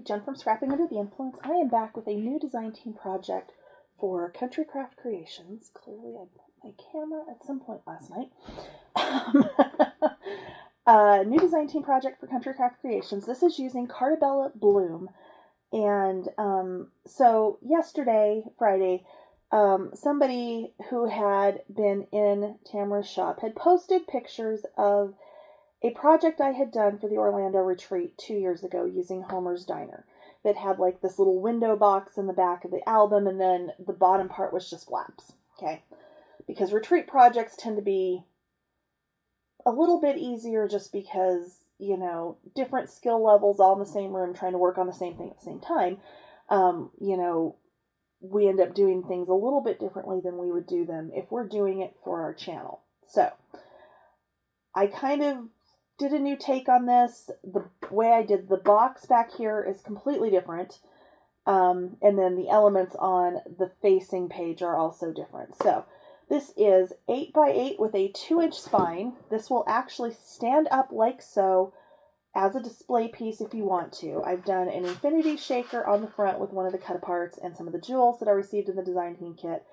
Jen from Scrapping Under the Influence. I am back with a new design team project for Country Craft Creations. Clearly I put my camera at some point last night. New design team project for Country Craft Creations. This is using Carta Bloom. And so yesterday, Friday, somebody who had been in Tamara's shop had posted pictures of a project I had done for the Orlando retreat 2 years ago using Homer's Diner that had like this little window box in the back of the album, and then the bottom part was just flaps. Okay. Because retreat projects tend to be a little bit easier just because, you know, different skill levels all in the same room trying to work on the same thing at the same time. You know, we end up doing things a little bit differently than we would do them if we're doing it for our channel. So I kind of did a new take on this. The way I did the box back here is completely different. And then the elements on the facing page are also different. So this is 8x8 with a 2-inch spine. This will actually stand up like so as a display piece if you want to. I've done an infinity shaker on the front with one of the cut-aparts and some of the jewels that I received in the design team kit.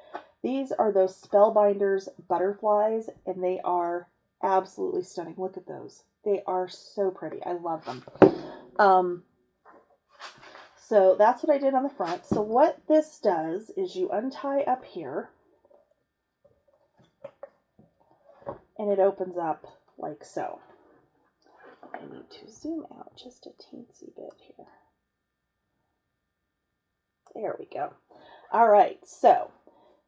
These are those Spellbinders butterflies, and they are absolutely stunning. Look at those. They are so pretty. I love them. So that's what I did on the front. So what this does is you untie up here, and it opens up like so. I need to zoom out just a teensy bit here. There we go. All right, so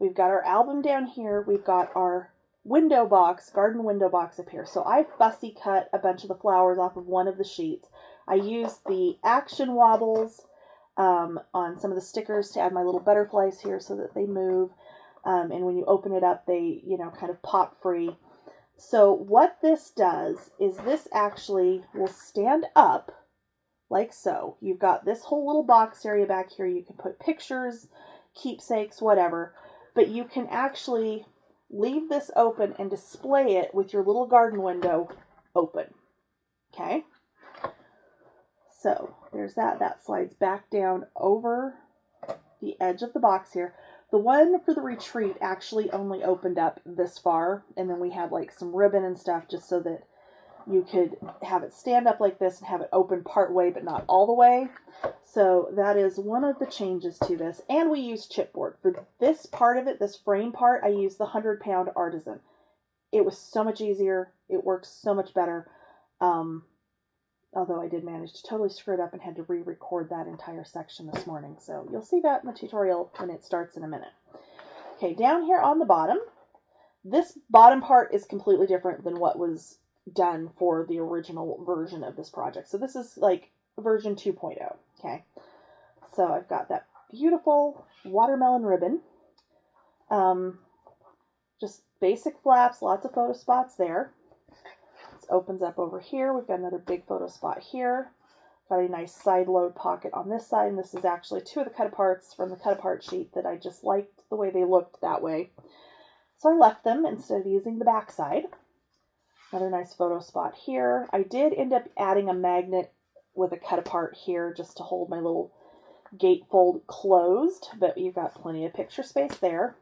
we've got our album down here. We've got our window box, garden window box up here. So I fussy cut a bunch of the flowers off of one of the sheets. I used the action wobbles on some of the stickers to add my little butterflies here so that they move. And when you open it up, they, you know, kind of pop free. So what this does is this actually will stand up like so. You've got this whole little box area back here. You can put pictures, keepsakes, whatever. But you can actually leave this open and display it with your little garden window open. Okay? So there's that. That slides back down over the edge of the box here. The one for the retreat actually only opened up this far, and then we had like some ribbon and stuff just so that you could have it stand up like this and have it open part way but not all the way. So that is one of the changes to this. And we use chipboard. For this part of it, this frame part, I used the 100-pound Artisan. It was so much easier. It works so much better. Although I did manage to totally screw it up and had to re-record that entire section this morning. So you'll see that in the tutorial when it starts in a minute. Okay, down here on the bottom, this bottom part is completely different than what was done for the original version of this project. So this is like version 2.0, okay? So I've got that beautiful watermelon ribbon. Just basic flaps, lots of photo spots there. Opens up over here. We've got another big photo spot here. Got a nice side load pocket on this side, and this is actually two of the cut-aparts from the cut-apart sheet that I just liked the way they looked that way. So I left them instead of using the back side. Another nice photo spot here. I did end up adding a magnet with a cut-apart here just to hold my little gatefold closed, but you've got plenty of picture space there.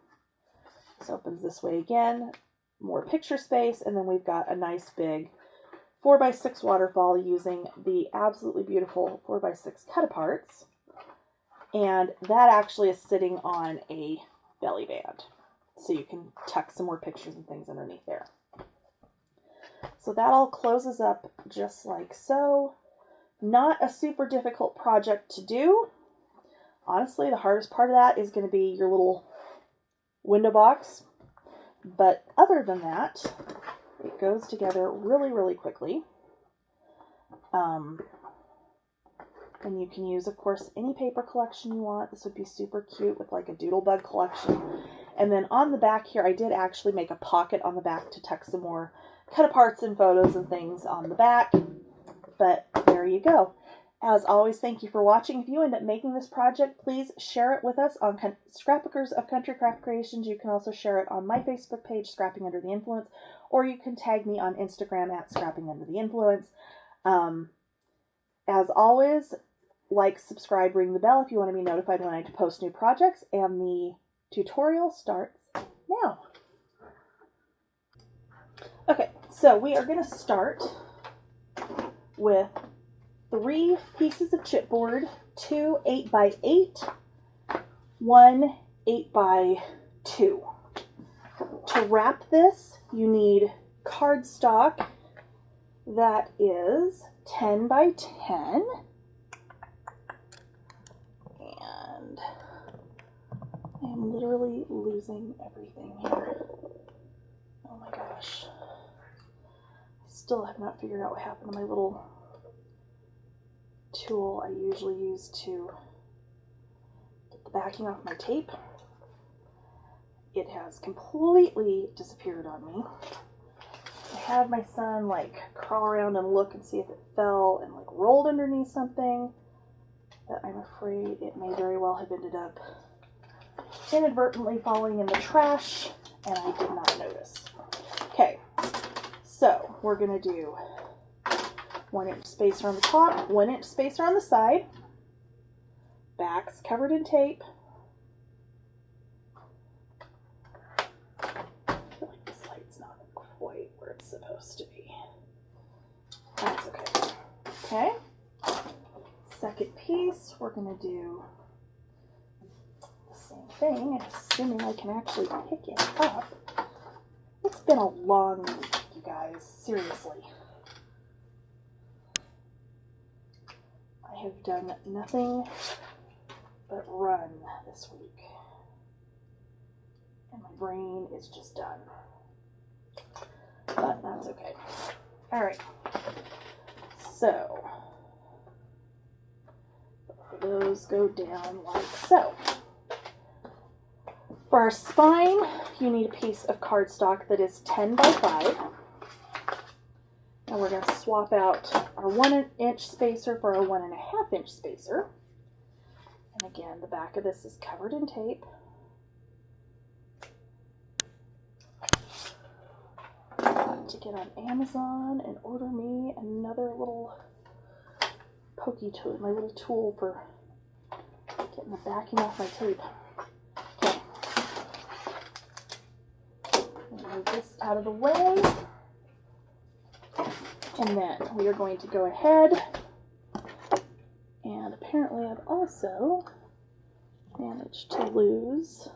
This opens this way again. More picture space, and then we've got a nice big 4x6 waterfall using the absolutely beautiful 4x6 cut-aparts, and that actually is sitting on a belly band, so you can tuck some more pictures and things underneath there. So that all closes up just like so. Not a super difficult project to do. Honestly, the hardest part of that is going to be your little window box. But other than that, it goes together really, really quickly. And you can use, of course, any paper collection you want. This would be super cute with like a doodlebug collection. And then on the back here, I did actually make a pocket on the back to tuck some more cut-aparts and photos and things on the back. But there you go. As always, thank you for watching. If you end up making this project, please share it with us on Scrapbookers of Country Craft Creations. You can also share it on my Facebook page, Scrapping Under the Influence, or you can tag me on Instagram at Scrapping Under the Influence. As always, like, subscribe, ring the bell if you want to be notified when I post new projects, and the tutorial starts now. Okay, so we are going to start with 3 pieces of chipboard, 2 8x8, 1 8x2. To wrap this, you need cardstock that is 10 by 10. And I am literally losing everything here. Oh my gosh. I still have not figured out what happened to my little tool I usually use to get the backing off my tape. It has completely disappeared on me. I had my son like crawl around and look and see if it fell and like rolled underneath something, but I'm afraid it may very well have ended up inadvertently falling in the trash and I did not notice. Okay, so we're gonna do 1 inch spacer on the top, 1 inch spacer on the side, backs covered in tape. I feel like this light's not quite where it's supposed to be. That's okay. Okay, second piece, we're going to do the same thing, assuming I can actually pick it up. It's been a long week, you guys, seriously. I have done nothing but run this week. And my brain is just done. But that's okay. Alright. So, those go down like so. For our spine, you need a piece of cardstock that is 10 by 5. And we're going to swap out our 1 inch spacer for our 1.5 inch spacer. And again, the back of this is covered in tape. To get on Amazon and order me another little pokey tool, my little tool for getting the backing off my tape. Okay. Move this out of the way. And then we are going to go ahead, and apparently I've also managed to lose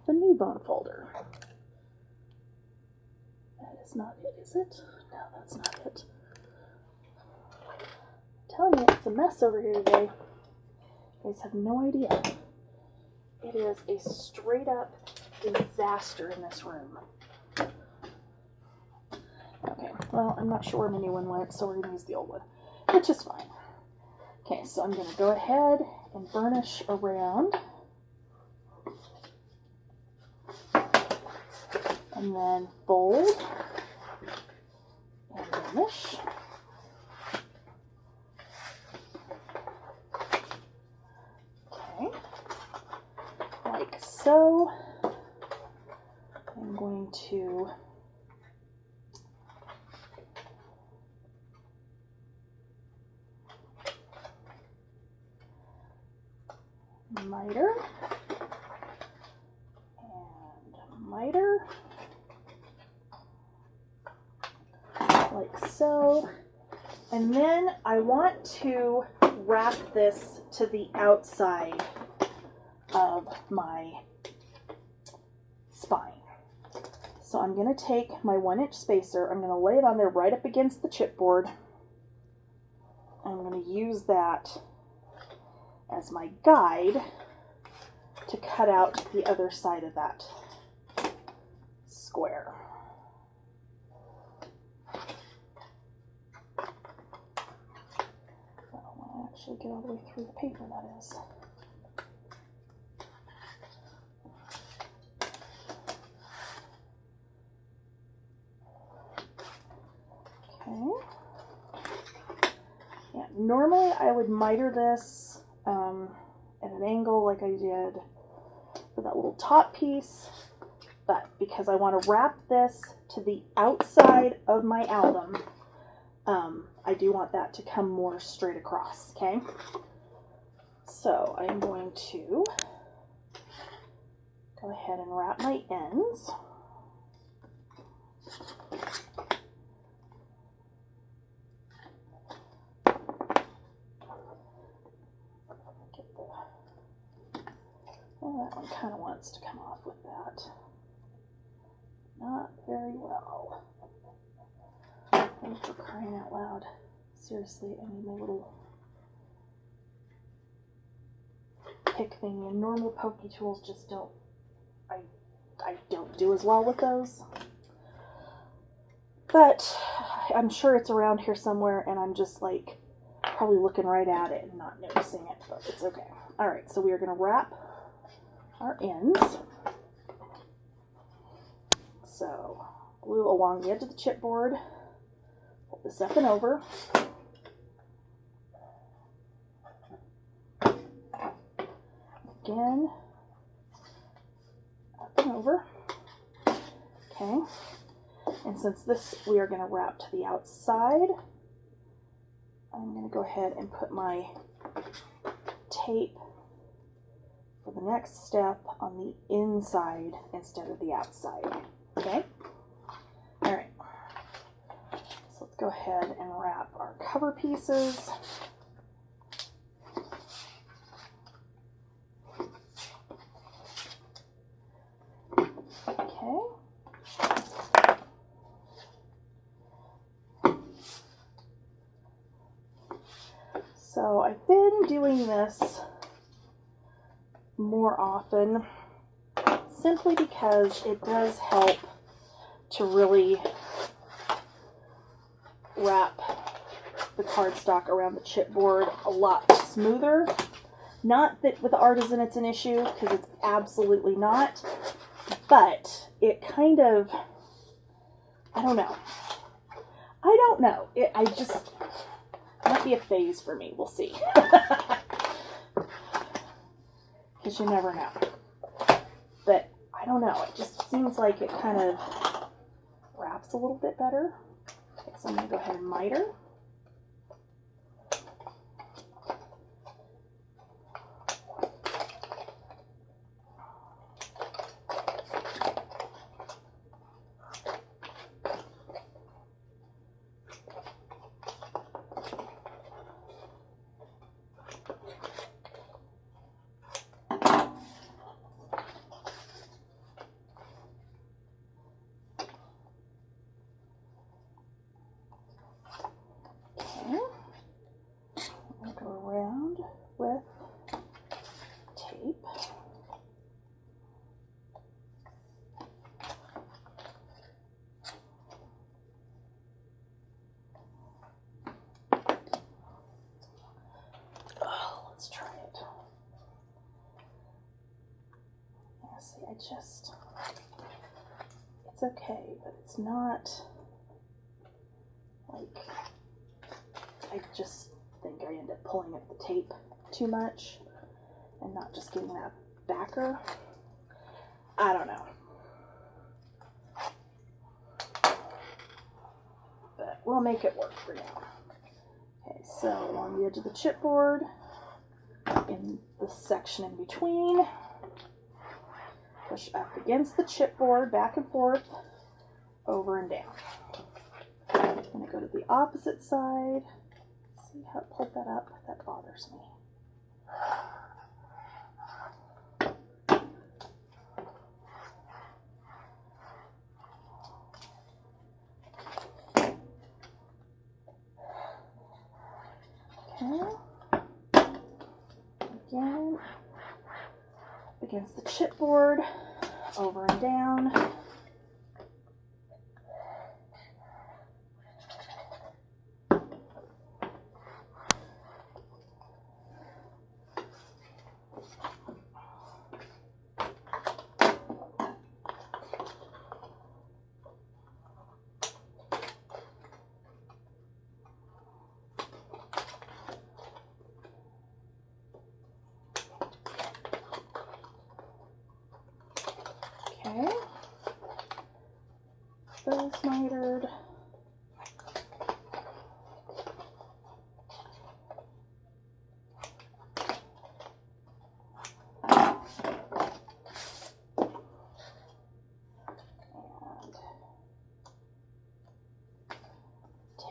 the new bone folder. That is not it, is it? No, that's not it. I'm telling you, it's a mess over here today. You guys have no idea. It is a straight up disaster in this room. Okay, well, I'm not sure where my new one went, so we're going to use the old one, which is fine. Okay, so I'm going to go ahead and burnish around. And then fold and burnish. Okay, like so. I'm going to miter and miter, like so. And then I want to wrap this to the outside of my spine. So I'm going to take my 1 inch spacer, I'm going to lay it on there right up against the chipboard. I'm going to use that as my guide to cut out the other side of that square. Well, I want to actually get all the way through the paper, that is. Okay. Yeah, normally I would miter this at an angle like I did for that little top piece, but because I want to wrap this to the outside of my album, I do want that to come more straight across, okay? So I'm going to go ahead and wrap my ends. Well, that one kind of wants to come off with that. Not very well. Oh, for crying out loud. Seriously, I need my little pick thingy, and normal pokey tools just don't, I don't do as well with those. But I'm sure it's around here somewhere, and I'm just like probably looking right at it and not noticing it, but it's okay. All right, so we are going to wrap our ends. So glue along the edge of the chipboard, pull this up and over. Again, up and over. Okay, and since this we are going to wrap to the outside, I'm going to go ahead and put my tape for the next step on the inside instead of the outside. Okay? All right. So let's go ahead and wrap our cover pieces. Okay. So I've been doing this more often simply because it does help to really wrap the cardstock around the chipboard a lot smoother. Not that with Artisan it's an issue, because it's absolutely not, but it kind of, I don't know. I just, might be a phase for me. We'll see. Because you never know. But I don't know. It just seems like it kind of wraps a little bit better. Okay, so I'm going to go ahead and miter. Go around with tape. Oh, let's try it. Yeah, see, it's okay, but it's not like, I just think I end up pulling up the tape too much and not just getting that backer. I don't know. But we'll make it work for now. Okay, so along the edge of the chipboard, in the section in between, push up against the chipboard, back and forth, over and down. I'm going to go to the opposite side. See how it pulled that up? That bothers me. Okay. Again, against the chipboard, over and down. Okay, those mitered.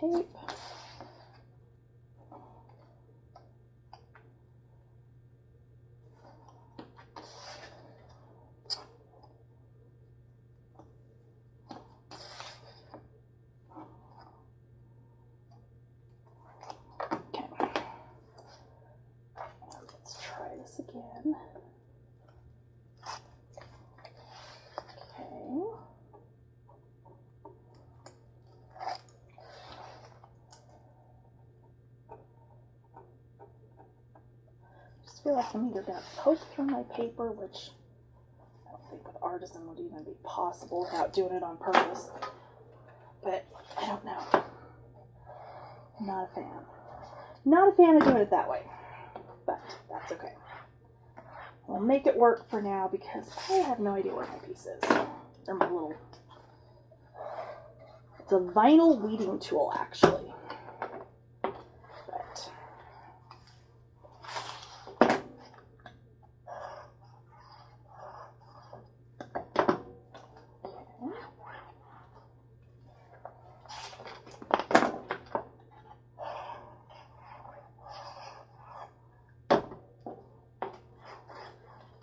tape. Okay. Let's try this again. Okay. I feel like I'm either going to poke through my paper, which I don't think with Artisan would even be possible without doing it on purpose. But I don't know. Not a fan. Not a fan of doing it that way. But that's okay. We'll make it work for now because I have no idea where my piece is. Or my little... It's a vinyl weeding tool, actually. But...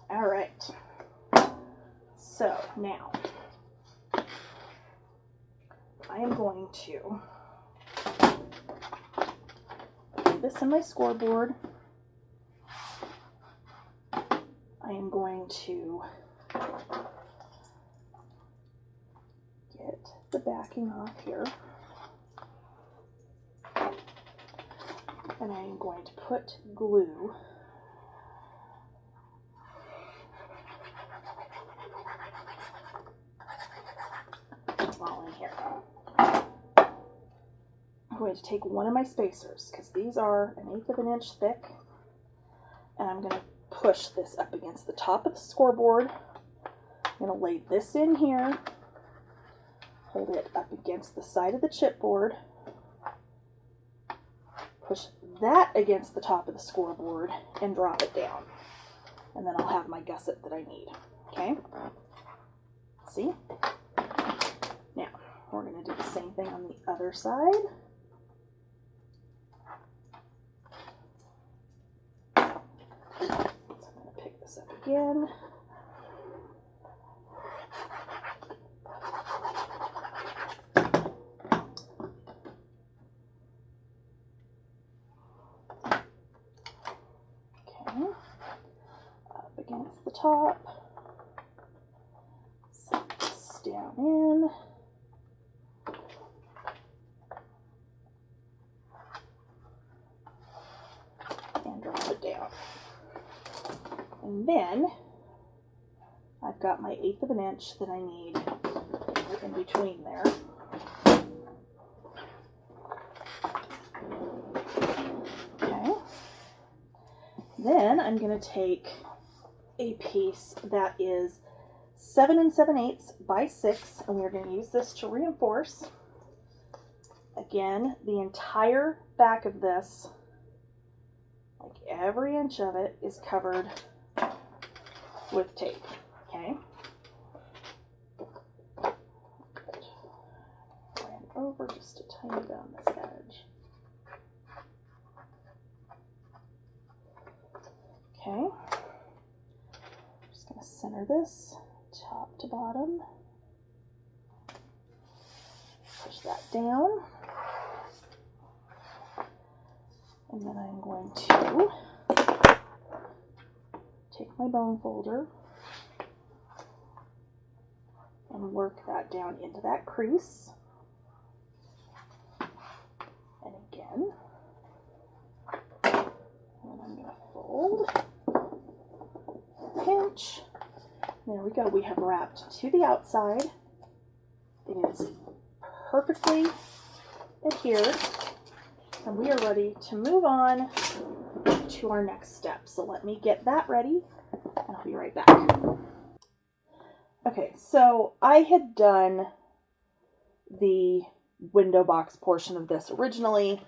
All right, so now I am going to put this in my scoreboard. I am going to get the backing off here. And I am going to put glue all in here. I'm going to take one of my spacers because these are 1/8 of an inch thick, and I'm going to push this up against the top of the scoreboard. I'm going to lay this in here, hold it up against the side of the chipboard, push that against the top of the scoreboard, and drop it down. And then I'll have my gusset that I need. Okay? See? Now, we're going to do the same thing on the other side. So I'm going to pick this up again. Okay. Up against the top. Set this down in. And drop it down. And then I've got my 1/8 of an inch that I need in between there. Okay. Then I'm going to take a piece that is 7 7/8 by 6, and we're going to use this to reinforce. Again, the entire back of this, like every inch of it, is covered with tape. Okay. Ran over just a tiny bit on this edge. Okay. Just going to center this top to bottom. Push that down. And then I'm going to take my bone folder and work that down into that crease. And again. And I'm going to fold, pinch. There we go. We have wrapped to the outside. It is perfectly adhered. And we are ready to move on to our next step. So let me get that ready and I'll be right back. Okay, so I had done the window box portion of this originally,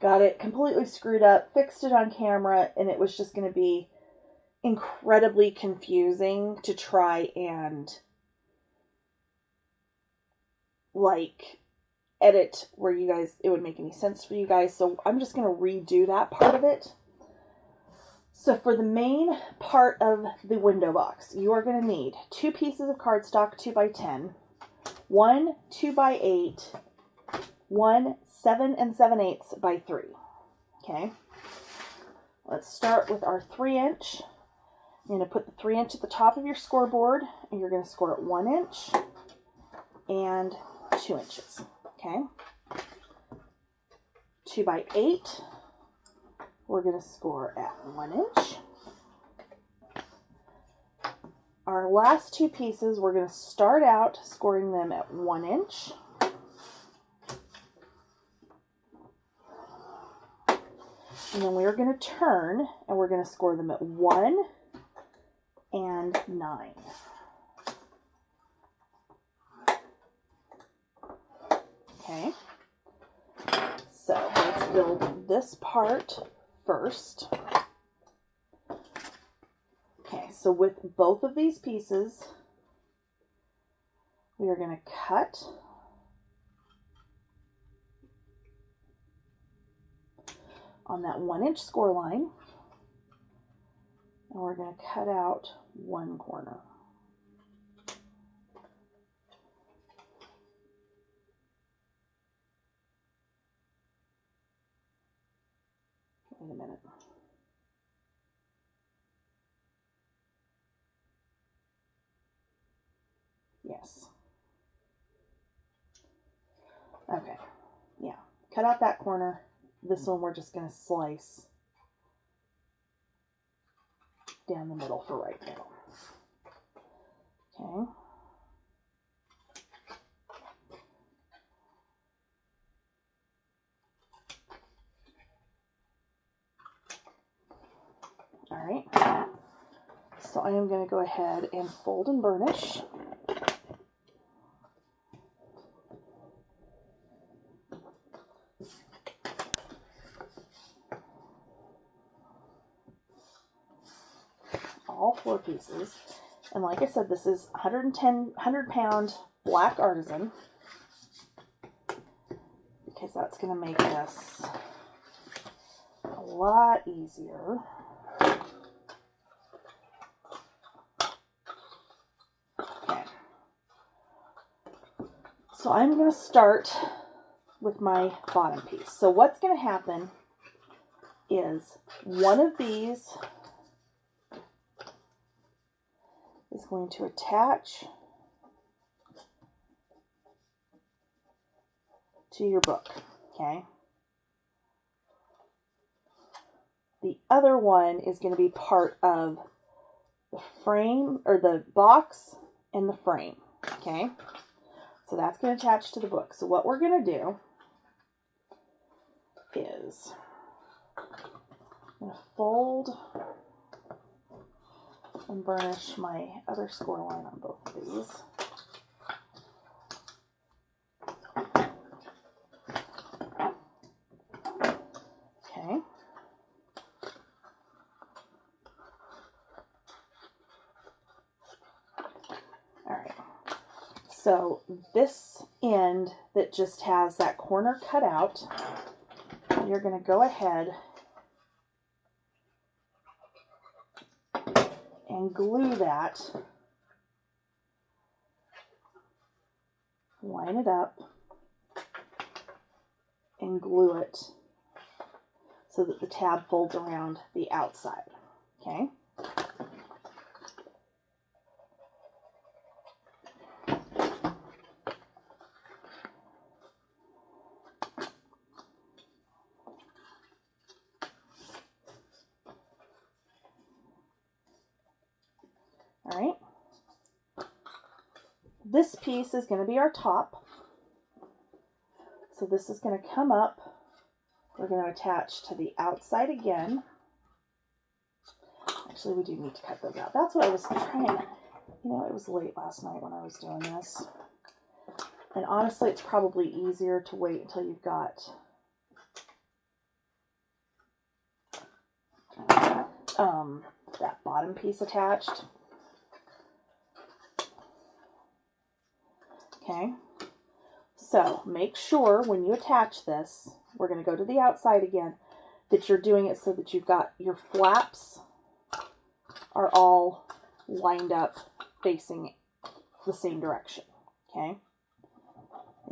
got it completely screwed up, fixed it on camera, and it was just going to be incredibly confusing to try and like edit where you guys, it would make any sense for you guys. So I'm just going to redo that part of it. So for the main part of the window box, you are going to need 2 pieces of cardstock 2x10, 1 2x8, 1 7 7/8 by 3. Okay. Let's start with our 3-inch. You're going to put the 3-inch at the top of your scoreboard, and you're going to score at 1 inch and 2 inches. Okay. 2x8. We're going to score at 1 inch. Our last 2 pieces, we're going to start out scoring them at 1 inch. And then we're going to turn and we're going to score them at 1 and 9. Okay. So let's build this part first. Okay, so with both of these pieces, we are going to cut on that 1-inch score line, and we're going to cut out 1 corner. Wait a minute. Yes. Okay. Yeah. Cut out that corner. This one we're just going to slice down the middle for right now. Okay. All right. So I am going to go ahead and fold and burnish. All 4 pieces. And like I said, this is 100-pound black artisan, because that's going to make this a lot easier. Okay. So I'm going to start with my bottom piece. So what's going to happen is one of these is going to attach to your book, okay? The other one is going to be part of the frame, or the box and the frame, okay? So that's going to attach to the book. So what we're going to do is I'm going to fold and burnish my other score line on both of these. Okay. All right. So this end that just has that corner cut out, you're going to go ahead and glue that, line it up, and glue it so that the tab folds around the outside, okay? All right. This piece is going to be our top. So this is going to come up. We're going to attach to the outside again. Actually, we do need to cut those out. That's what I was trying. You know, it was late last night when I was doing this. And honestly, it's probably easier to wait until you've got that bottom piece attached. Okay. So make sure when you attach this, we're going to go to the outside again, that you're doing it so that you've got your flaps are all lined up facing the same direction. Okay.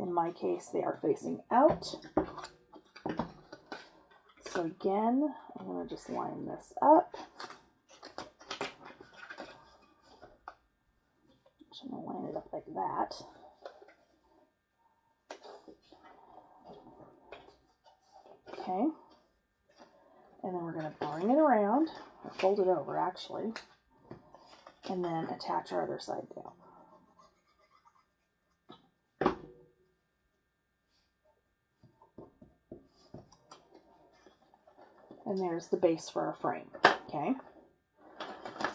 In my case, they are facing out. So again, I'm going to just line this up. I'm going to line it up like that. Okay. And then we're going to bring it around, or fold it over actually, and then attach our other side down. And there's the base for our frame. Okay.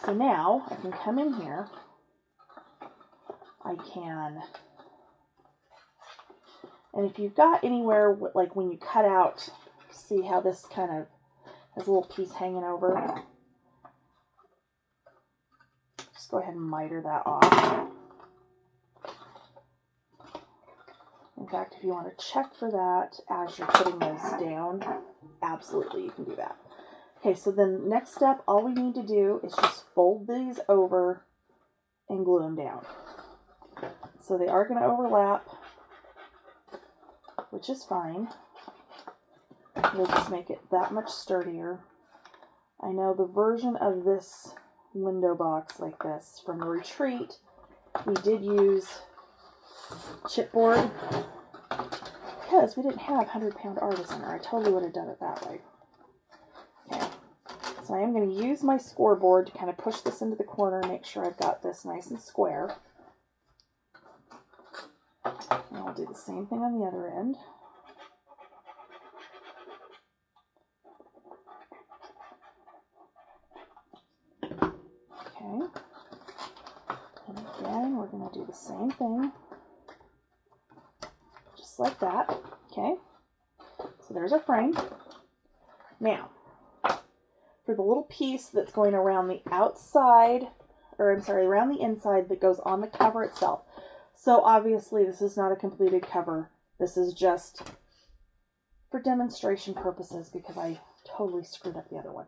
So now I can come in here. I can, and if you've got anywhere, like when you cut out, see how this kind of has a little piece hanging over? Just go ahead and miter that off. In fact, if you want to check for that as you're putting those down, absolutely you can do that. Okay, so then next step, all we need to do is just fold these over and glue them down. So they are going to overlap, which is fine. We'll just make it that much sturdier. I know the version of this window box like this from the retreat, we did use chipboard because we didn't have 100-pound artisan, or I totally would have done it that way. Okay, so I am going to use my scoreboard to kind of push this into the corner and make sure I've got this nice and square. And I'll do the same thing on the other end. Okay. And again, we're going to do the same thing. Just like that. Okay. So there's our frame. Now, for the little piece that's going around the outside, or I'm sorry, around the inside that goes on the cover itself. So obviously this is not a completed cover. This is just for demonstration purposes because I totally screwed up the other one.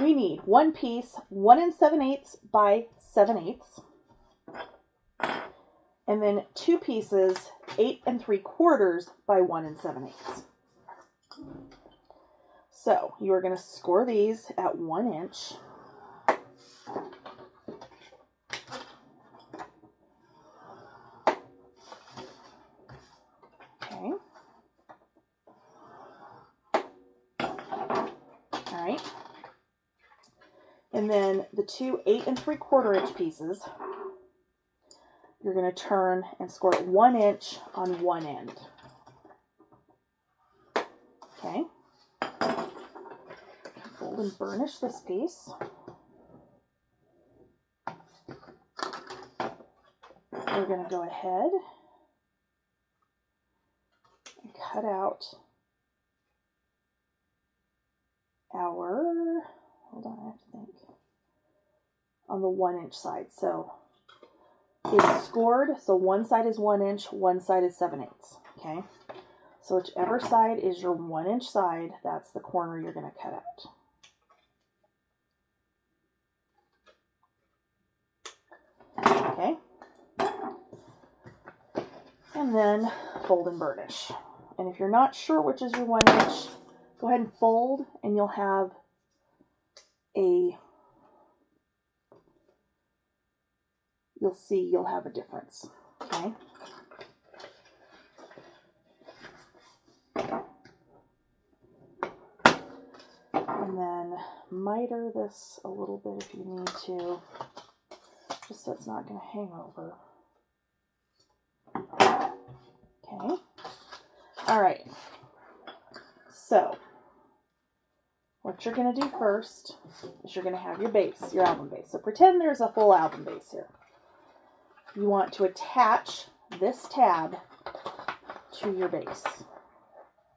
We need one piece, 1 7/8 by 7/8, and then two pieces, 8 3/4 by 1 7/8. So you are going to score these at 1 inch. Okay. All right. And then the two 8 3/4 inch pieces, you're going to turn and score 1 inch on one end. Okay. Fold and burnish this piece. We're going to go ahead and cut out our, hold on, I have to think, on the 1 inch side. So it's scored, so one side is 1 inch, one side is 7/8. Okay, so whichever side is your 1 inch side, that's the corner you're going to cut out. Okay, and then fold and burnish. And if you're not sure which is your 1 inch, go ahead and fold, and you'll have a, you'll see you'll have a difference. Okay. And then miter this a little bit if you need to, just so it's not going to hang over. Okay. All right. So what you're going to do first is you're going to have your base, your album base. So pretend there's a full album base here. You want to attach this tab to your base.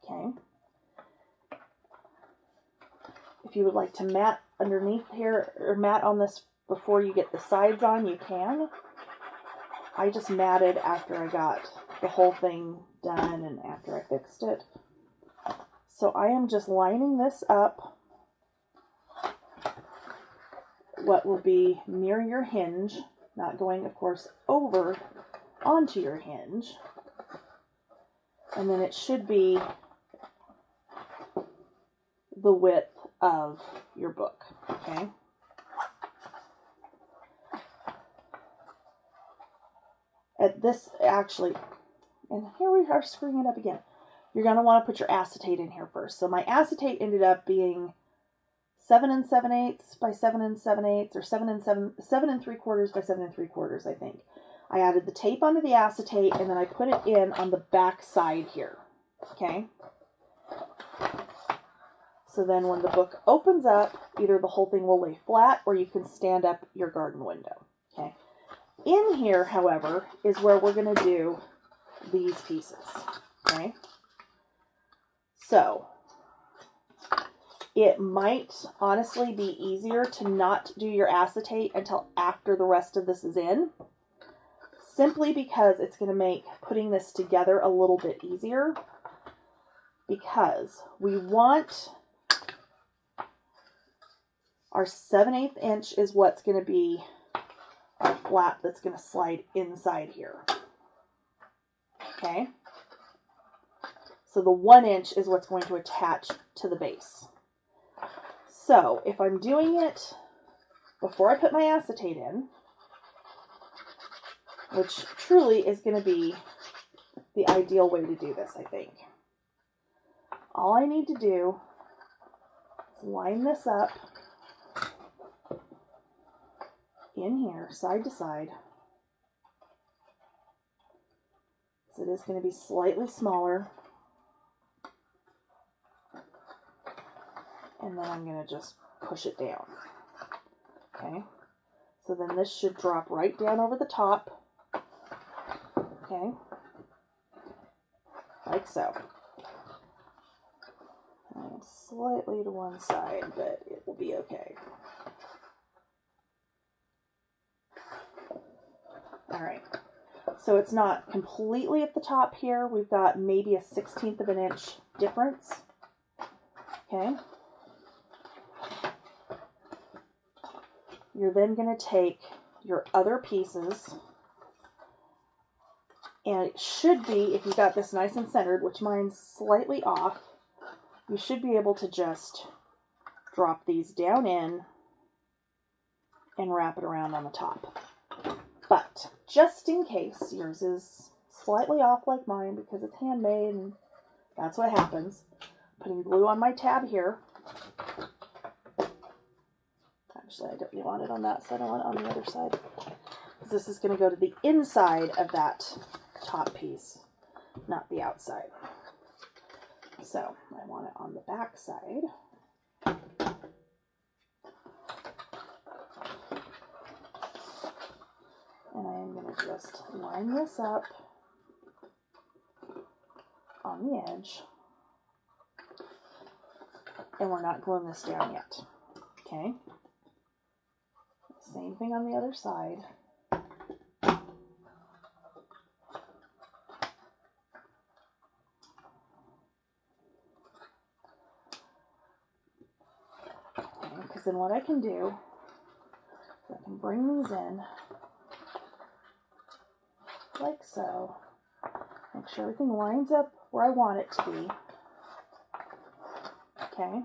Okay. If you would like to mat underneath here, or mat on this before you get the sides on, you can. I just matted after I got the whole thing done and after I fixed it. So I am just lining this up, what will be near your hinge, not going, of course, over onto your hinge. And then it should be the width of your book, okay? At this, actually, and here we are screwing it up again. You're going to want to put your acetate in here first. So my acetate ended up being 7 7/8 by 7 7/8, or 7 3/4 by 7 3/4, I think. I added the tape onto the acetate, and then I put it in on the back side here, okay? So then when the book opens up, either the whole thing will lay flat, or you can stand up your garden window, okay? In here, however, is where we're going to do these pieces, okay? So it might honestly be easier to not do your acetate until after the rest of this is in, simply because it's going to make putting this together a little bit easier, because we want our 7/8 inch is what's going to be our flap that's going to slide inside here, okay? So the 1 inch is what's going to attach to the base. So if I'm doing it before I put my acetate in, which truly is going to be the ideal way to do this, I think. All I need to do is line this up in here, side to side. So it is going to be slightly smaller. And then I'm going to just push it down. Okay. So then this should drop right down over the top. Okay. Like so. And slightly to one side, but it will be okay. All right. So it's not completely at the top here. We've got maybe a 1/16 of an inch difference. Okay. You're then going to take your other pieces, and it should be, if you got this nice and centered, which mine's slightly off, you should be able to just drop these down in and wrap it around on the top. But just in case yours is slightly off like mine, because it's handmade and that's what happens, putting glue on my tab here. Actually, I don't want it on that side, I want it on the other side, because this is going to go to the inside of that top piece, not the outside. So I want it on the back side. And I am going to just line this up on the edge. And we're not gluing this down yet. Okay? Same thing on the other side. Because then what I can do is I can bring these in like so. Make sure everything lines up where I want it to be. Okay.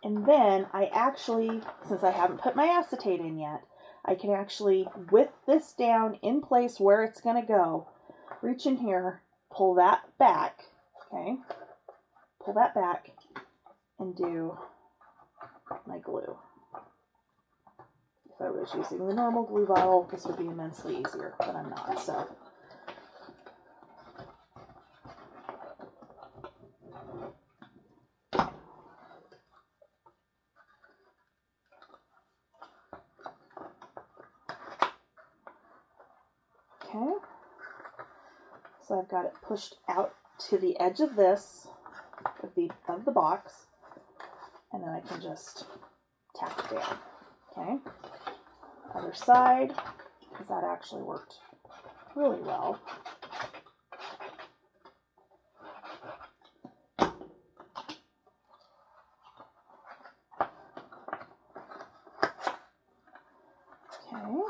And then I actually, since I haven't put my acetate in yet, I can actually whip this down in place where it's going to go. Reach in here, pull that back, okay? Pull that back and do my glue. If I was using the normal glue bottle, this would be immensely easier, but I'm not, so. Okay, so I've got it pushed out to the edge of this, of the box, and then I can just tap it down. Okay, other side, because that actually worked really well. Okay.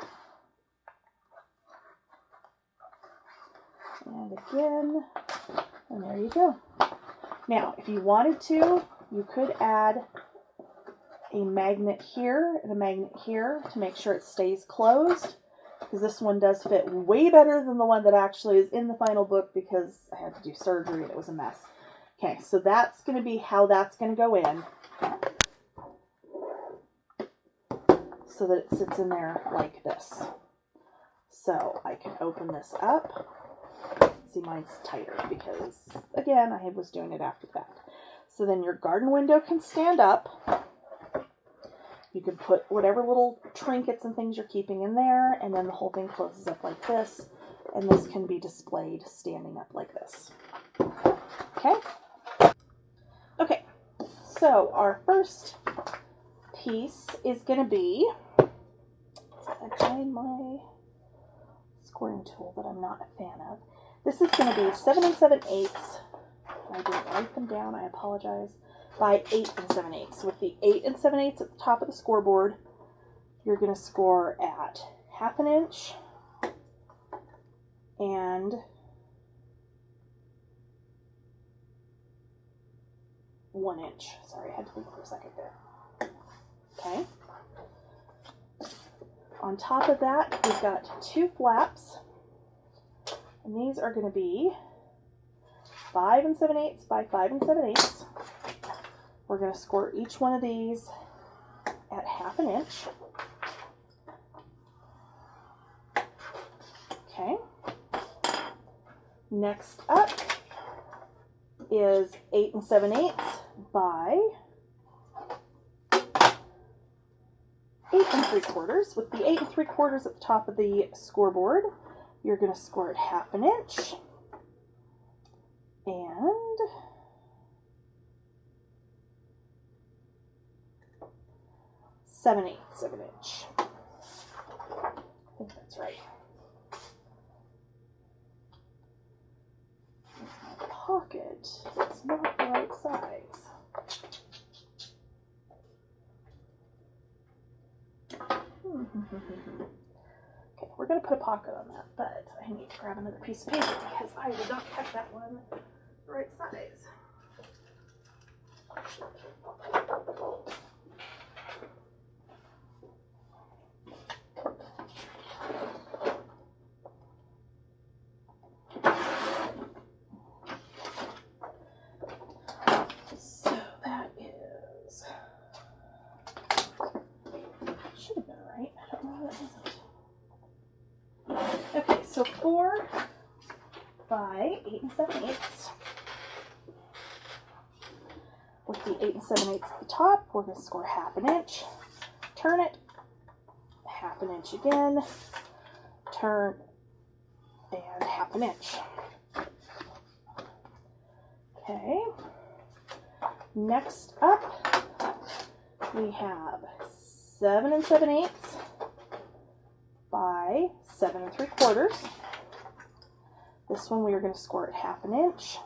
And again, and there you go. Now, if you wanted to, you could add a magnet here and a magnet here to make sure it stays closed, because this one does fit way better than the one that actually is in the final book because I had to do surgery and it was a mess. Okay, so that's going to be how that's going to go in, so that it sits in there like this. So I can open this up. See, mine's tighter because, again, I was doing it after the fact. So then your garden window can stand up. You can put whatever little trinkets and things you're keeping in there, and then the whole thing closes up like this, and this can be displayed standing up like this. Okay? Okay, so our first piece is going to be, I find my scoring tool that I'm not a fan of. This is going to be 7 7/8. I didn't write them down, I apologize. By 8 7/8. With the 8 7/8 at the top of the scoreboard, you're going to score at 1/2 inch and 1 inch. Sorry, I had to think for a second there. Okay. On top of that, we've got 2 flaps, and these are going to be 5 7/8 by 5 7/8. We're going to score each one of these at 1/2 inch. Okay. Next up is 8 7/8 by 8 3/4. With the 8 3/4 at the top of the scoreboard, you're going to score at 1/2 inch and 7/8 of an inch. I think that's right. My pocket is not the right size. Okay, we're going to put a pocket on that, but I need to grab another piece of paper because I did not cut that one the right size. So that is, should have been right. I don't know why that wasn't. Okay, so 4 by 8 7/8. With the 8 7/8 at the top, we're going to score 1/2 inch. Turn it, 1/2 inch again. Turn, and 1/2 inch. Okay. Next up, we have 7 7/8 by 7 3/4. This one we are going to score at 1/2 inch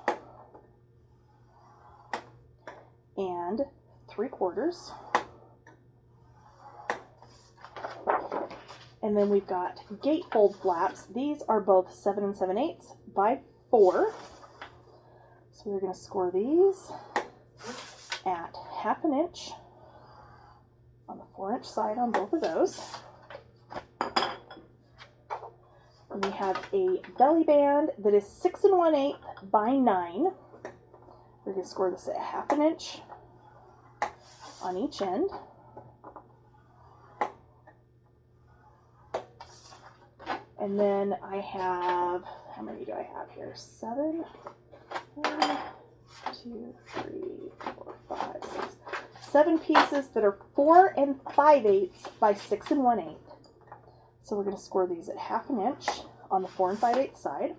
and 3/4. And then we've got gatefold flaps. These are both 7 7/8 by 4. So we're going to score these at 1/2 inch on the 4-inch side on both of those. And we have a belly band that is 6 1/8 by 9. We're going to score this at 1/2 inch on each end. And then I have, how many do I have here? 7, 1, 2, 3, 4, 5, 6. 7 pieces that are 4 5/8 by 6 1/8. So we're going to score these at 1/2 inch on the 4 5/8 side.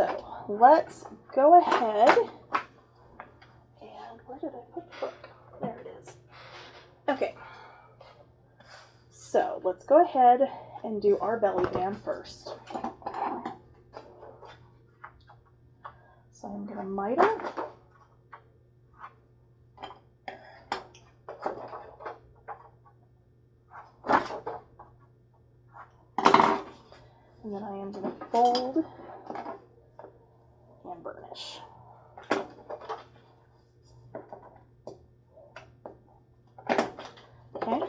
So let's go ahead and where did I put the book? There it is. Okay. So let's go ahead and do our belly band first. So I'm going to miter. And then I am going to fold and burnish. Okay,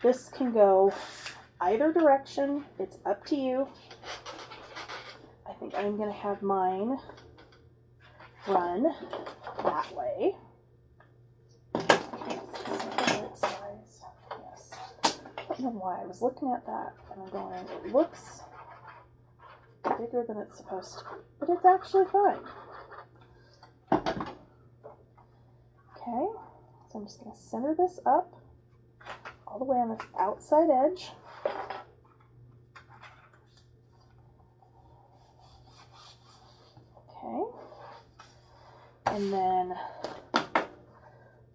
this can go either direction. It's up to you. I think I'm going to have mine run that way. Yes. I don't know why I was looking at that and I'm going, it looks bigger than it's supposed to be, but it's actually fine. Okay, so I'm just going to center this up all the way on this outside edge. Okay, and then I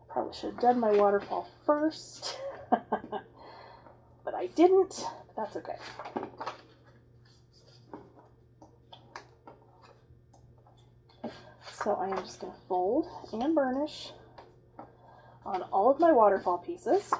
probably should have done my waterfall first, but I didn't, but that's okay. So I am just going to fold and burnish on all of my waterfall pieces.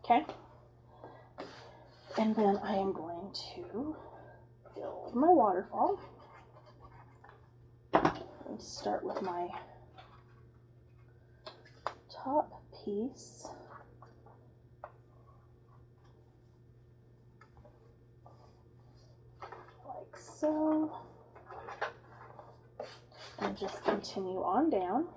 Okay. And then I am going to build my waterfall. Let's start with my top piece. Like so. And just continue on down.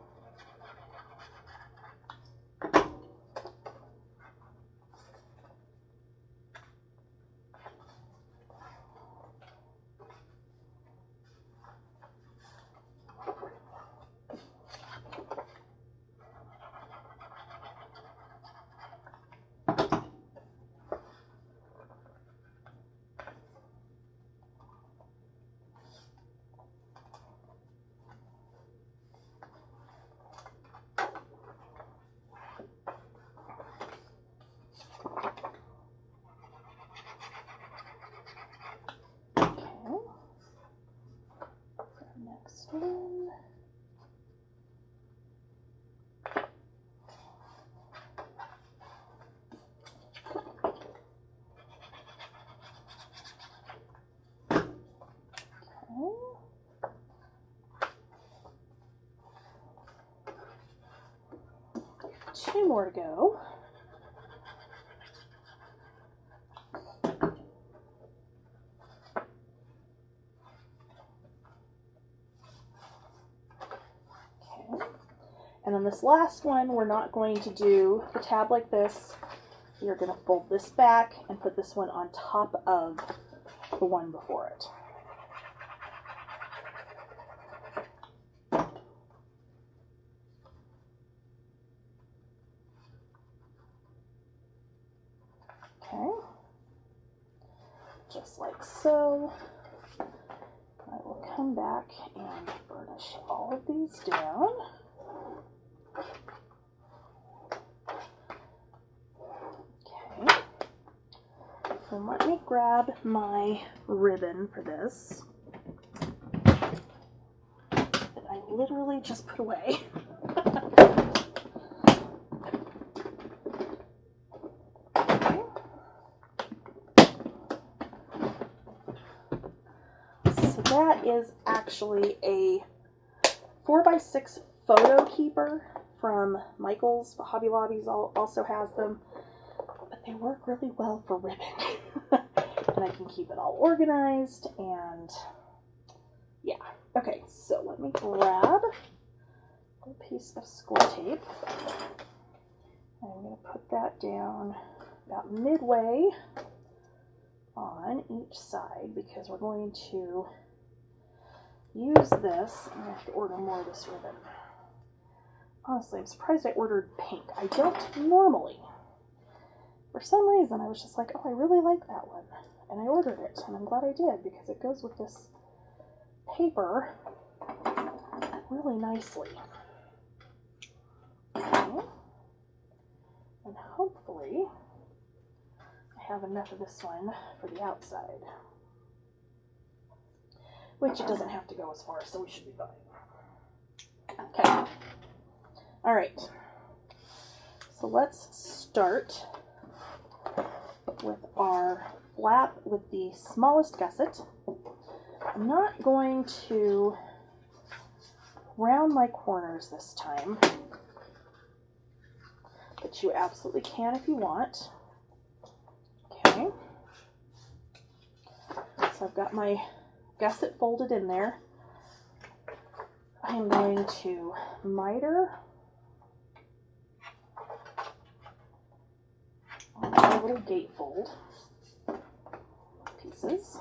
Next one. Two more to go. And on this last one, we're not going to do the tab like this. You're going to fold this back and put this one on top of the one before it. Okay, just like so. I will come back and burnish all of these down. Okay, and let me grab my ribbon for this that I literally just put away. That is actually a 4x6 photo keeper from Michael's. Hobby Lobby's also has them, but they work really well for ribbon. And I can keep it all organized, and yeah. Okay, so let me grab a piece of score tape. I'm going to put that down about midway on each side because we're going to use this. I'm going to have to order more of this ribbon. Honestly, I'm surprised I ordered pink. I don't normally. For some reason, I was just like, oh, I really like that one. And I ordered it, and I'm glad I did because it goes with this paper really nicely. Okay. And hopefully I have enough of this one for the outside. Which it doesn't have to go as far, so we should be fine. Okay. All right. So let's start with our flap with the smallest gusset. I'm not going to round my corners this time, but you absolutely can if you want. Okay. So I've got my gusset folded in there. I am going to miter on my little gatefold pieces.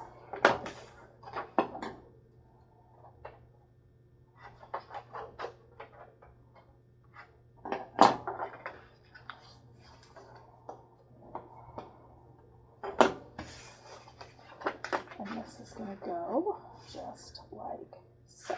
And this is going to go just like so.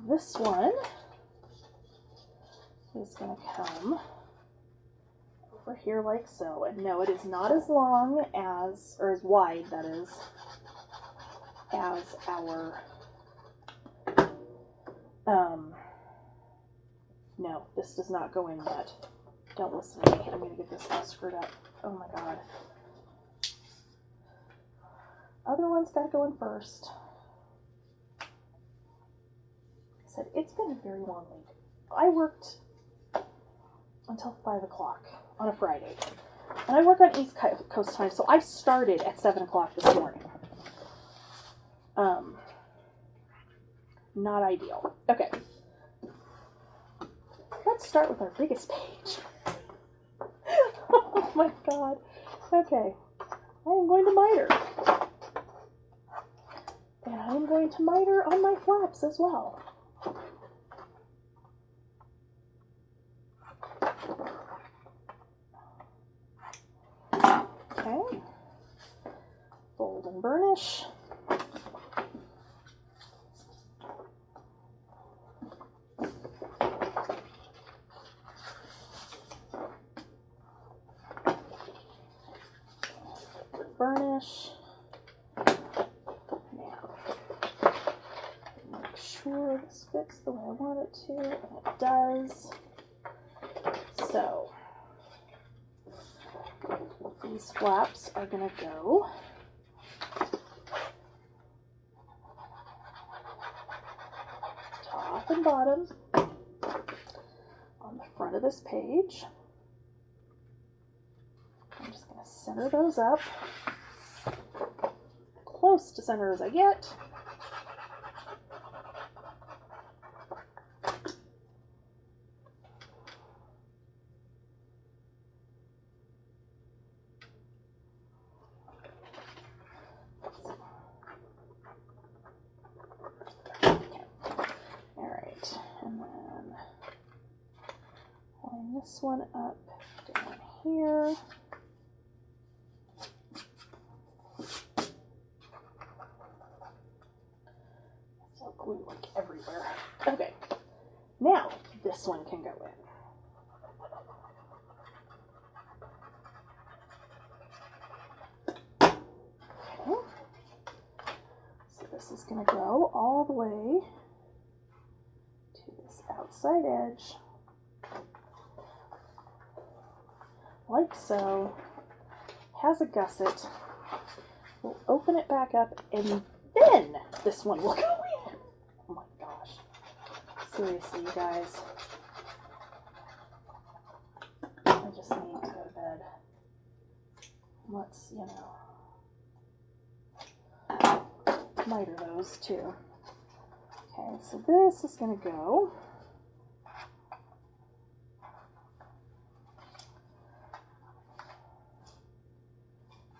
This one is going to come over here like so. And no, it is not as long as, or as wide, that is, as our, no, this does not go in yet. Don't listen to me. I'm going to get this all screwed up. Oh my God. Other one's got to go in first. Said it's been a very long week. I worked until 5 o'clock on a Friday, and I work on East Coast time, so I started at 7 o'clock this morning. Not ideal. Okay, let's start with our biggest page. Oh my God. Okay, I am going to miter, and I am going to miter on my flaps as well. Okay, fold and burnish. Burnish. Now, make sure this fits the way I want it to, and it does. So, these flaps are going to go top and bottom on the front of this page. I'm just going to center those up, close to center as I get. This one up down here. So glue like everywhere. Okay, now this one can go in. Okay. So this is going to go all the way to this outside edge. like so. Has a gusset. We'll open it back up, and then this one will go in. Oh my gosh. Seriously, you guys. I just need to go to bed. Let's, miter those too. Okay, so this is going to go.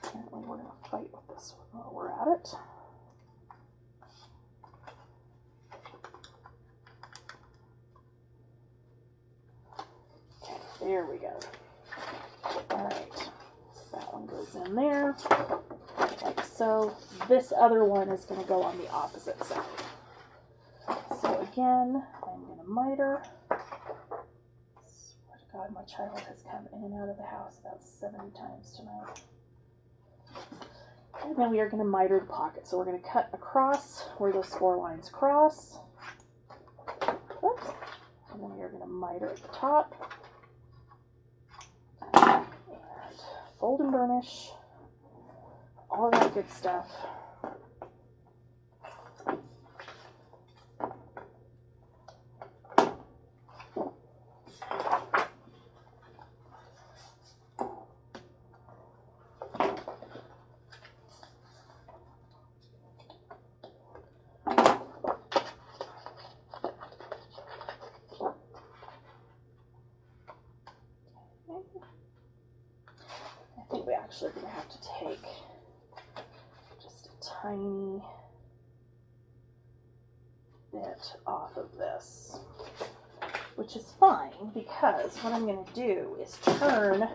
Apparently we're going to fight with this one while we're at it. Okay, there we go. Alright, that one goes in there, like so. This other one is going to go on the opposite side. So again, I'm going to miter. Swear to God, my child has come in and out of the house about 70 times tonight. And then we are going to miter the pocket. So we're going to cut across where those 4 lines cross. Oops. And then we are going to miter at the top. And fold and burnish. All that good stuff. I think we actually are going to have to take just a tiny bit off of this, which is fine because what I'm going to do is turn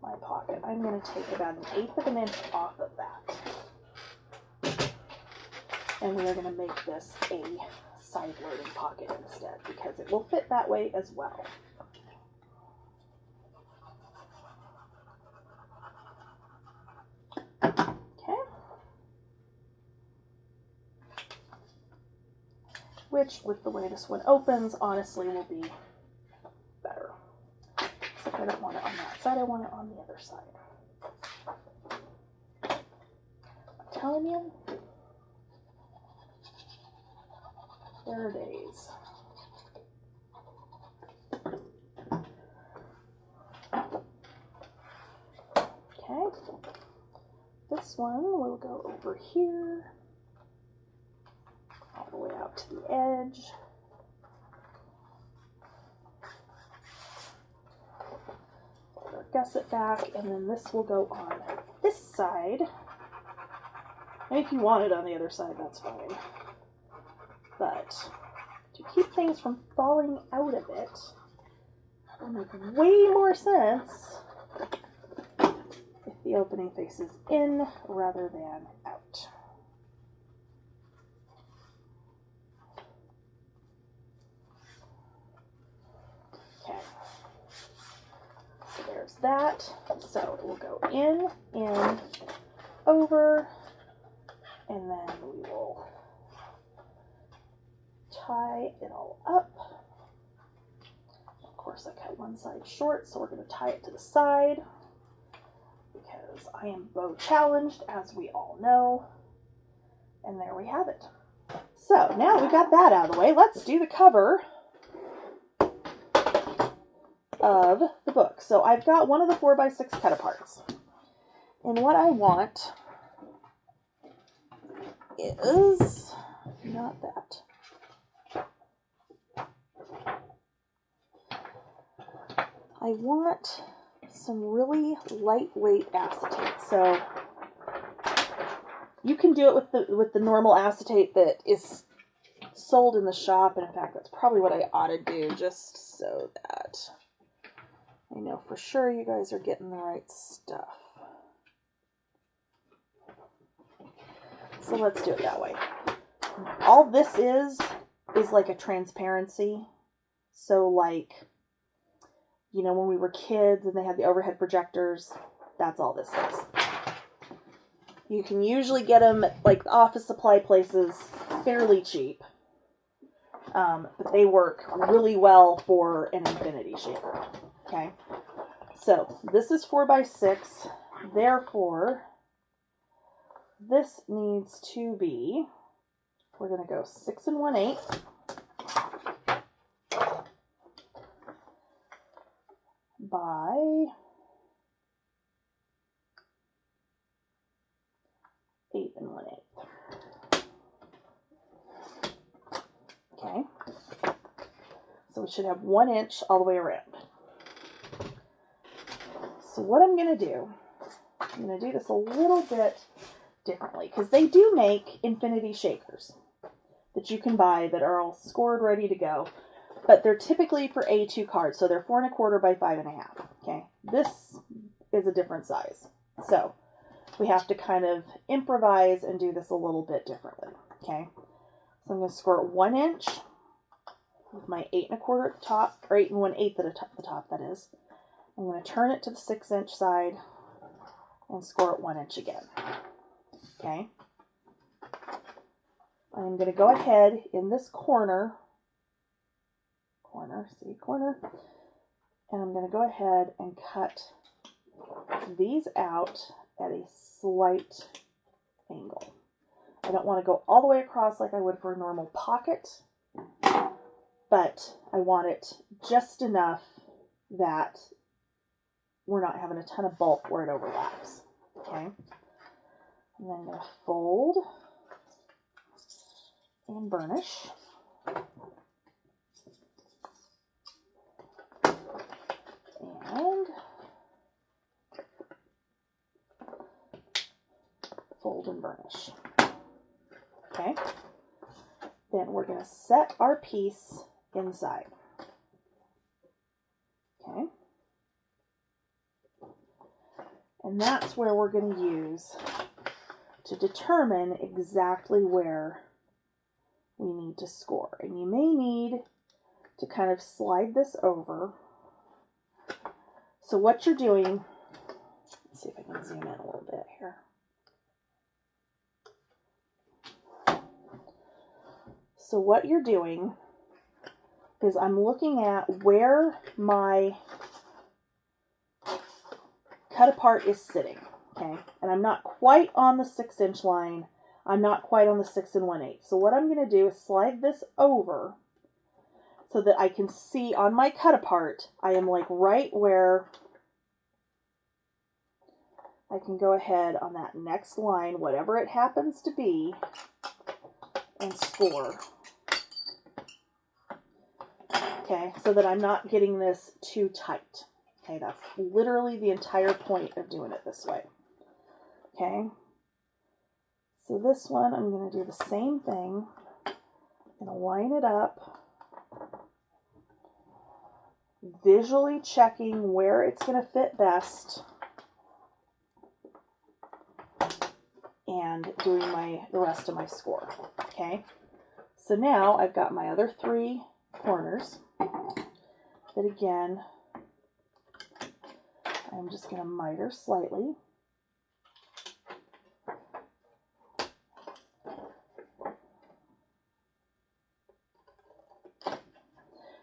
my pocket. I'm going to take about 1/8 of an inch off of that, and we are going to make this a side loading pocket instead because it will fit that way as well. Okay, which with the way this one opens, honestly will be better. Except I don't want it on that side, I want it on the other side. I'm telling you, there are days. Okay, this one will go over here, all the way out to the edge. Fold our gusset back, and then this will go on this side. And if you want it on the other side, that's fine. But to keep things from falling out of it, it will make way more sense if the opening faces in rather than out. Okay, so there's that. So it will go in, over, and then we will tie it all up. Of course, I cut one side short, so we're going to tie it to the side because I am bow challenged, as we all know. And there we have it. So now we got that out of the way, let's do the cover of the book. So I've got one of the 4x6 cut aparts. And what I want is not that. I want some really lightweight acetate. So you can do it with the normal acetate that is sold in the shop, and in fact that's probably what I ought to do, just so that I know for sure you guys are getting the right stuff. So let's do it that way. All this is like a transparency. So like, you know, when we were kids and they had the overhead projectors, that's all this is. You can usually get them at like office supply places fairly cheap. But they work really well for an infinity shaper. Okay. So this is 4 by 6, therefore this needs to be, we're going to go 6 1/8 by 8 1/8. Okay, so we should have 1 inch all the way around. So what I'm going to do, I'm going to do this a little bit differently, because they do make infinity shakers that you can buy that are all scored, ready to go, but they're typically for A2 cards, so they're 4 1/4 by 5 1/2. Okay, this is a different size, so we have to kind of improvise and do this a little bit differently. Okay, so I'm going to score 1 inch with my 8 1/4 at the top, or 8 1/8 at the top, that is. I'm going to turn it to the 6 inch side and score it 1 inch again. Okay. I'm going to go ahead in this corner, and I'm going to go ahead and cut these out at a slight angle. I don't want to go all the way across like I would for a normal pocket, but I want it just enough that we're not having a ton of bulk where it overlaps. Okay. And then I'm going to fold and burnish. And fold and burnish. Okay. Then we're going to set our piece inside. Okay. And that's where we're going to use to determine exactly where we need to score. And you may need to kind of slide this over. So what you're doing, let's see if I can zoom in a little bit here. So what you're doing is I'm looking at where my cut apart is sitting, okay? And I'm not quite on the 6 inch line. I'm not quite on the 6 1/8. So what I'm going to do is slide this over so that I can see on my cut apart, I am like right where I can go ahead on that next line, whatever it happens to be, and score. Okay, so that I'm not getting this too tight. Okay, that's literally the entire point of doing it this way. Okay, so this one, I'm going to do the same thing. I'm going to line it up, visually checking where it's going to fit best, and doing the rest of my score. Okay, so now I've got my other 3 corners that, again, I'm just going to miter slightly.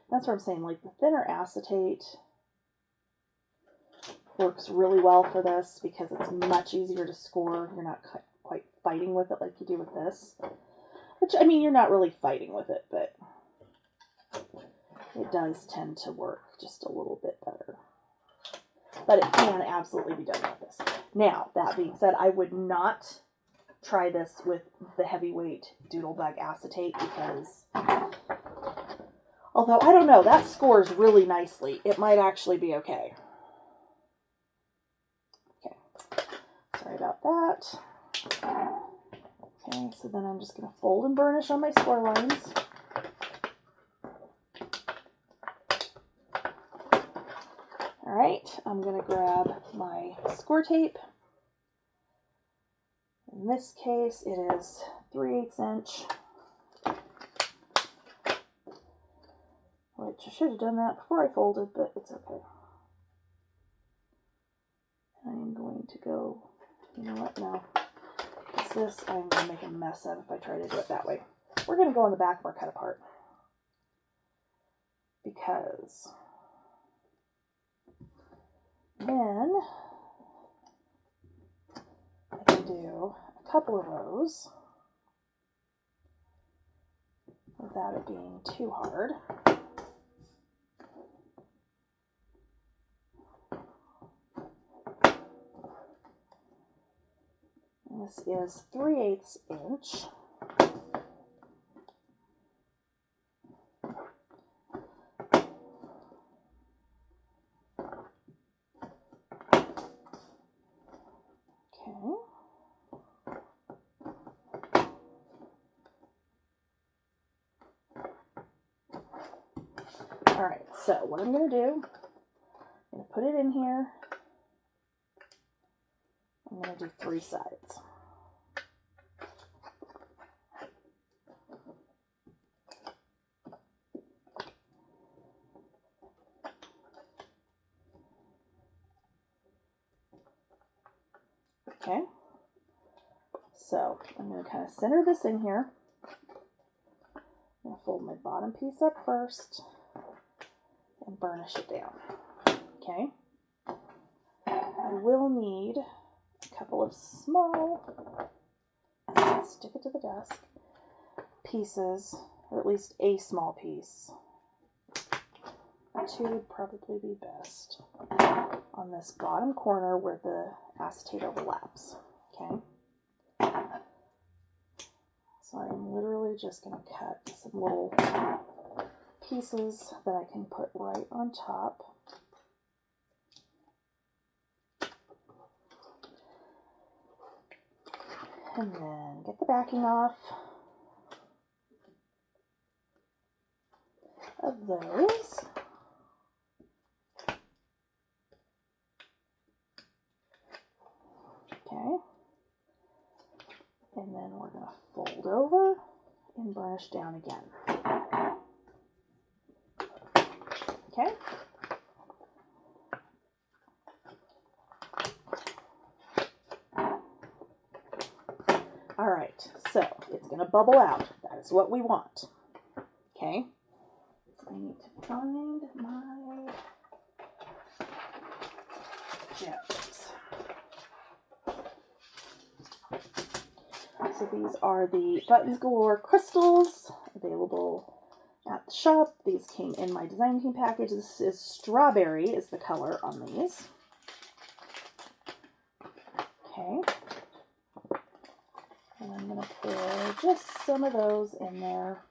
That's what I'm saying, like the thinner acetate works really well for this because it's much easier to score. You're not quite fighting with it like you do with this. Which, I mean, you're not really fighting with it, but it does tend to work just a little bit better. But it can absolutely be done with this. Now, that being said, I would not try this with the heavyweight Doodlebug acetate because, although I don't know, that scores really nicely. It might actually be okay. Okay, sorry about that. Okay, so then I'm just going to fold and burnish on my score lines. All right, I'm going to grab my score tape. In this case, it is 3/8 inch, which I should have done that before I folded, but it's okay. I'm going to go, you know what, no. It's this, I'm going to make a mess of if I try to do it that way. We're going to go on the back of our cut apart because Then I can do a couple of rows without it being too hard. And this is 3/8 inch. Okay. All right, so what I'm going to do, I'm going to put it in here. I'm going to do 3 sides. Okay, so I'm going to kind of center this in here. I'm going to fold my bottom piece up first and burnish it down. Okay, I will need a couple of small, stick it to the desk, pieces, or at least a small piece. 2 would probably be best on this bottom corner where the acetate overlaps. Okay, so I'm literally just going to cut some little pieces that I can put right on top. And then get the backing off of those. Okay. And then we're going to fold over and burnish down again. Okay. All right, so it's going to bubble out. That is what we want. Okay. So I need to find my gems. So these are the Buttons Galore crystals available at the shop. These came in my design team package. This is strawberry is the color on these. Okay. And I'm going to pour just some of those in there.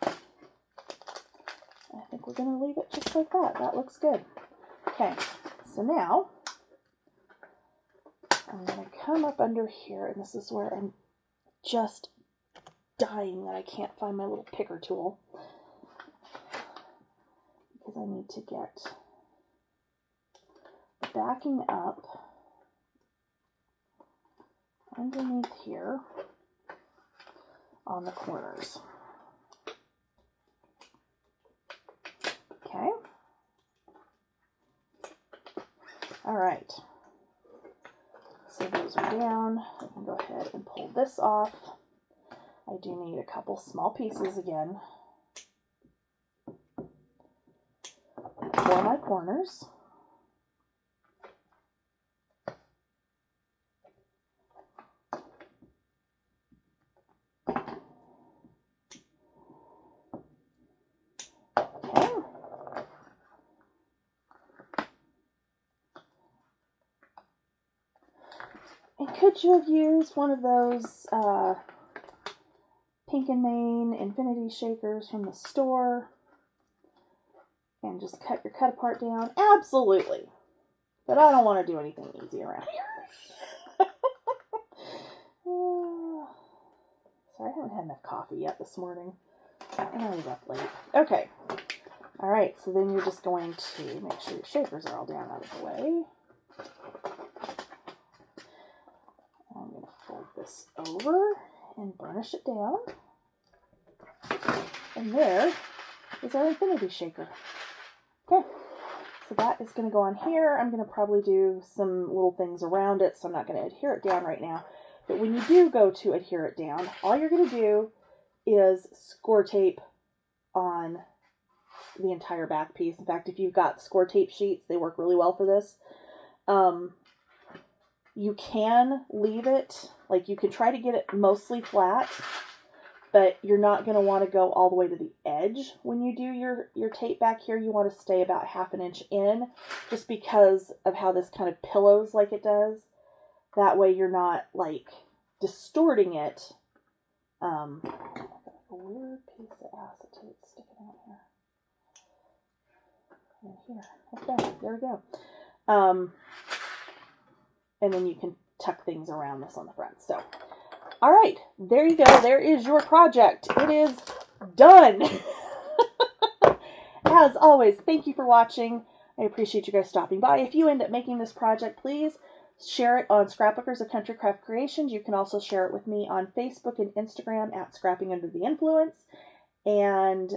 I think we're going to leave it just like that. That looks good. Okay, so now I'm going to come up under here, and this is where I'm just dying that I can't find my little picker tool, because I need to get backing up underneath here on the corners. Okay. All right. So those are down. I can go ahead and pull this off. I do need a couple small pieces again for my corners. Okay. And could you have used one of those Pink and Main infinity shakers from the store and just cut your cut apart down? Absolutely. But I don't want to do anything easy around here. Sorry, I haven't had enough coffee yet this morning. And I was up late. Okay. Alright, so then you're just going to make sure your shakers are all down out of the way. I'm going to fold this over and burnish it down. And there is our infinity shaker. Okay, so that is going to go on here. I'm going to probably do some little things around it, so I'm not going to adhere it down right now. But when you do go to adhere it down, all you're going to do is score tape on the entire back piece. In fact, if you've got score tape sheets, they work really well for this. You can leave it, like you can try to get it mostly flat, but you're not going to want to go all the way to the edge when you do your tape back here. You want to stay about 1/2 inch in, just because of how this kind of pillows like it does. That way you're not like distorting it. A weird piece of acetate sticking out here. And here. Okay, there we go. And then you can tuck things around this on the front. So, all right, there you go. There is your project. It is done. As always, thank you for watching. I appreciate you guys stopping by. If you end up making this project, please share it on Scrapbookers of Country Craft Creations. You can also share it with me on Facebook and Instagram at Scrapping Under the Influence. And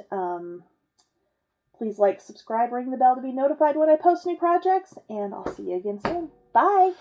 please like, subscribe, ring the bell to be notified when I post new projects. And I'll see you again soon. Bye!